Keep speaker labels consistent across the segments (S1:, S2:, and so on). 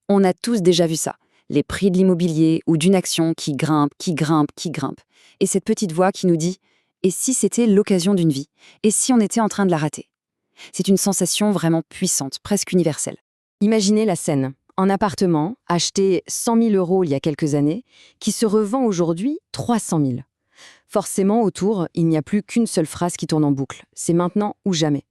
S1: On a tous déjà vu ça. Les prix de l'immobilier ou d'une action qui grimpe, qui grimpe, qui grimpe. Et cette petite voix qui nous dit « Et si c'était l'occasion d'une vie? Et si on était en train de la rater ?» C'est une sensation vraiment puissante, presque universelle. Imaginez la scène. Un appartement acheté 100 000 € il y a quelques années, qui se revend aujourd'hui 300 000. Forcément, autour, il n'y a plus qu'une seule phrase qui tourne en boucle. C'est maintenant ou jamais.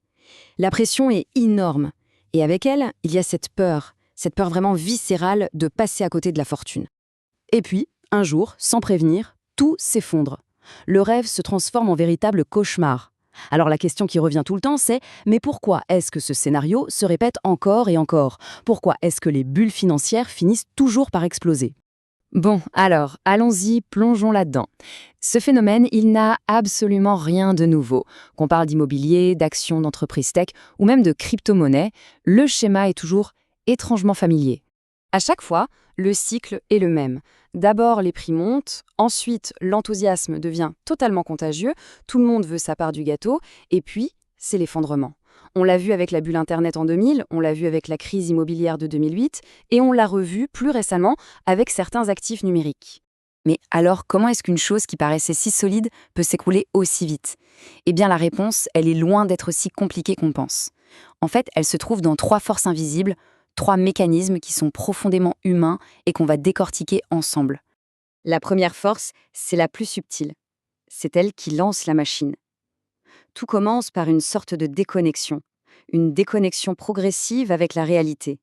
S1: La pression est énorme. Et avec elle, il y a cette peur vraiment viscérale de passer à côté de la fortune. Et puis, un jour, sans prévenir, tout s'effondre. Le rêve se transforme en véritable cauchemar. Alors la question qui revient tout le temps, c'est « Mais pourquoi est-ce que ce scénario se répète encore et encore? Pourquoi est-ce que les bulles financières finissent toujours par exploser ?» Bon, alors, allons-y, plongeons là-dedans. Ce phénomène, il n'a absolument rien de nouveau. Qu'on parle d'immobilier, d'actions d'entreprises tech ou même de crypto-monnaie, le schéma est toujours étrangement familier. À chaque fois, le cycle est le même. D'abord, les prix montent, ensuite, l'enthousiasme devient totalement contagieux, tout le monde veut sa part du gâteau, et puis, c'est l'effondrement. On l'a vu avec la bulle Internet en 2000, on l'a vu avec la crise immobilière de 2008, et on l'a revu plus récemment avec certains actifs numériques. Mais alors, comment est-ce qu'une chose qui paraissait si solide peut s'écrouler aussi vite? Eh bien, la réponse, elle est loin d'être aussi compliquée qu'on pense. En fait, elle se trouve dans 3 forces invisibles, 3 mécanismes qui sont profondément humains et qu'on va décortiquer ensemble. La première force, c'est la plus subtile. C'est elle qui lance la machine. Tout commence par une sorte de déconnexion, une déconnexion progressive avec la réalité.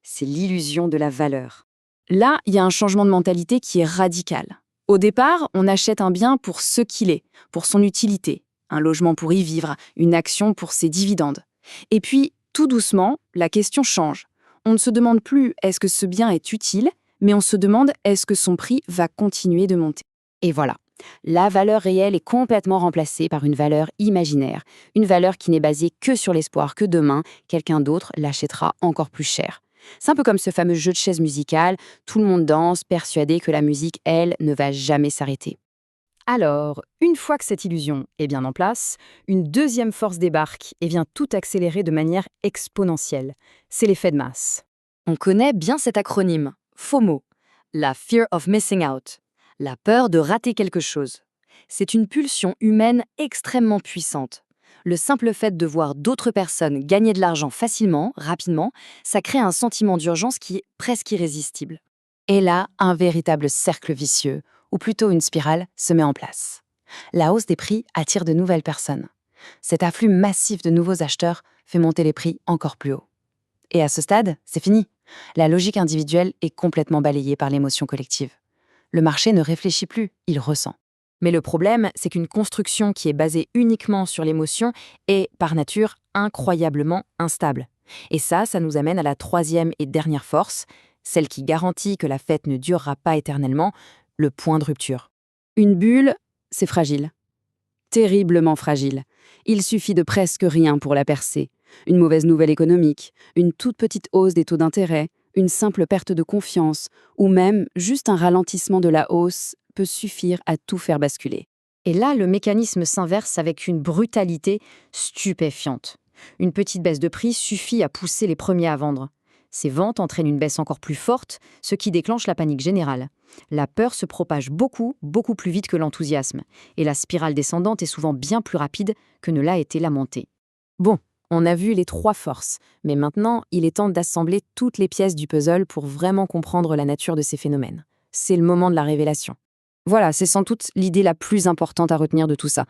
S1: C'est l'illusion de la valeur. Là, il y a un changement de mentalité qui est radical. Au départ, on achète un bien pour ce qu'il est, pour son utilité, un logement pour y vivre, une action pour ses dividendes. Et puis, tout doucement, la question change. On ne se demande plus est-ce que ce bien est utile, mais on se demande est-ce que son prix va continuer de monter. Et voilà. La valeur réelle est complètement remplacée par une valeur imaginaire, une valeur qui n'est basée que sur l'espoir que demain, quelqu'un d'autre l'achètera encore plus cher. C'est un peu comme ce fameux jeu de chaises musicales, tout le monde danse, persuadé que la musique, elle, ne va jamais s'arrêter. Alors, une fois que cette illusion est bien en place, une deuxième force débarque et vient tout accélérer de manière exponentielle. C'est l'effet de masse. On connaît bien cet acronyme, FOMO, la Fear of Missing Out. La peur de rater quelque chose. C'est une pulsion humaine extrêmement puissante. Le simple fait de voir d'autres personnes gagner de l'argent facilement, rapidement, ça crée un sentiment d'urgence qui est presque irrésistible. Et là, un véritable cercle vicieux, ou plutôt une spirale, se met en place. La hausse des prix attire de nouvelles personnes. Cet afflux massif de nouveaux acheteurs fait monter les prix encore plus haut. Et à ce stade, c'est fini. La logique individuelle est complètement balayée par l'émotion collective. Le marché ne réfléchit plus, il ressent. Mais le problème, c'est qu'une construction qui est basée uniquement sur l'émotion est, par nature, incroyablement instable. Et ça nous amène à la troisième et dernière force, celle qui garantit que la fête ne durera pas éternellement, le point de rupture. Une bulle, c'est fragile. Terriblement fragile. Il suffit de presque rien pour la percer. Une mauvaise nouvelle économique, une toute petite hausse des taux d'intérêt, une simple perte de confiance, ou même juste un ralentissement de la hausse peut suffire à tout faire basculer. Et là, le mécanisme s'inverse avec une brutalité stupéfiante. Une petite baisse de prix suffit à pousser les premiers à vendre. Ces ventes entraînent une baisse encore plus forte, ce qui déclenche la panique générale. La peur se propage beaucoup plus vite que l'enthousiasme, et la spirale descendante est souvent bien plus rapide que ne l'a été la montée. Bon, on a vu les 3 forces, mais maintenant, il est temps d'assembler toutes les pièces du puzzle pour vraiment comprendre la nature de ces phénomènes. C'est le moment de la révélation. Voilà, c'est sans doute l'idée la plus importante à retenir de tout ça.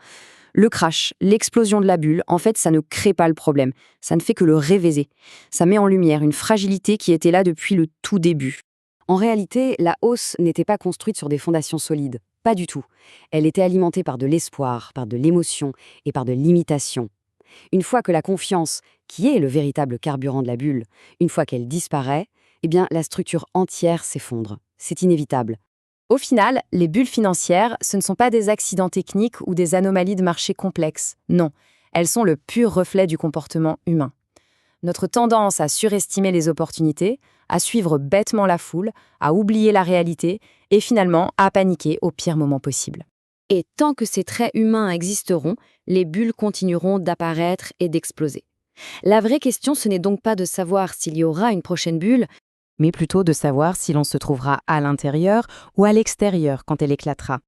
S1: Le crash, l'explosion de la bulle, en fait, ça ne crée pas le problème. Ça ne fait que le révéser. Ça met en lumière une fragilité qui était là depuis le tout début. En réalité, la hausse n'était pas construite sur des fondations solides. Pas du tout. Elle était alimentée par de l'espoir, par de l'émotion et par de l'imitation. Une fois que la confiance, qui est le véritable carburant de la bulle, une fois qu'elle disparaît, eh bien, la structure entière s'effondre. C'est inévitable. Au final, les bulles financières, ce ne sont pas des accidents techniques ou des anomalies de marché complexes. Non, elles sont le pur reflet du comportement humain. Notre tendance à surestimer les opportunités, à suivre bêtement la foule, à oublier la réalité et finalement à paniquer au pire moment possible. Et tant que ces traits humains existeront, les bulles continueront d'apparaître et d'exploser. La vraie question, ce n'est donc pas de savoir s'il y aura une prochaine bulle,
S2: mais plutôt de savoir si l'on se trouvera à l'intérieur ou à l'extérieur quand elle éclatera.